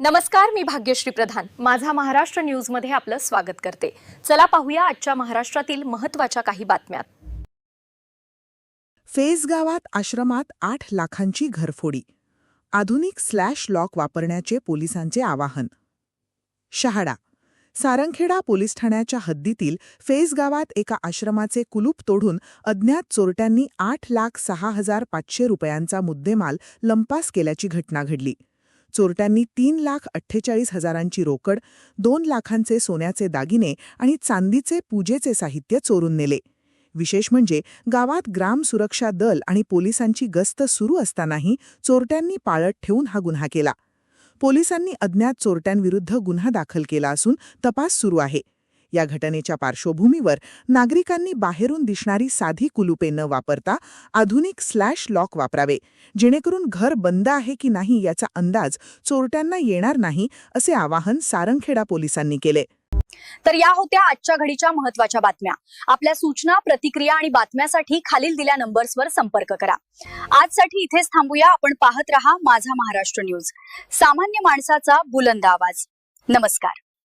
नमस्कार, मी भाग्यश्री प्रधान माझा महाराष्ट्र न्यूज मध्ये आपलं स्वागत करते। चला पाहूया आजच्या महाराष्ट्रातील महत्त्वाच्या काही बातम्या। फेज गावात आश्रमात 8 लाखांची घरफोडी, आधुनिक स्लॅश लॉक वापरण्याचे पोलिसांचे आवाहन। शहाडा सारंगखेडा पोलीस ठाण्याच्या हद्दीतील फेज गावात एका आश्रमाचे कुलूप तोडून अज्ञात चोरट्यांनी 8,06,500 रुपयांचा मुद्देमाल लंपास केल्याची घटना घडली। चोरट्यांनी 3,48,000ची रोकड, 2 लाखांचे सोन्याचे दागिने आणि चांदीचे पूजेचे साहित्य चोरून नेले। विशेष म्हणजे गावात ग्राम सुरक्षा दल आणि पोलिसांची गस्त सुरू असतानाही चोरट्यांनी पाळत ठेवून हा गुन्हा केला। पोलिसांनी अज्ञात चोरट्यांविरुद्ध गुन्हा दाखल केला असून तपास सुरू आहे। या घटनेच्या पार्श्वभूमीवर नागरिकांनी बाहेरून दिसणारी साधी कुलुपे न वापरता आधुनिक स्लॅश लॉक वापरावे, जेणेकरून घर बंद आहे की नाही याचा अंदाज चोरट्यांना येणार नाही, असे आवाहन सारंगखेडा पोलिसांनी केले। तर या होत्या आजच्या घडीच्या महत्त्वाच्या बातम्या। आपल्या सूचना, प्रतिक्रिया आणि बातम्यासाठी खालील दिल्या नंबर्सवर संपर्क करा। आजसाठी इथेच थांबूया। आपण पाहत रहा माझा महाराष्ट्र न्यूज, सामान्य माणसाचा बुलंद आवाज। नमस्कार।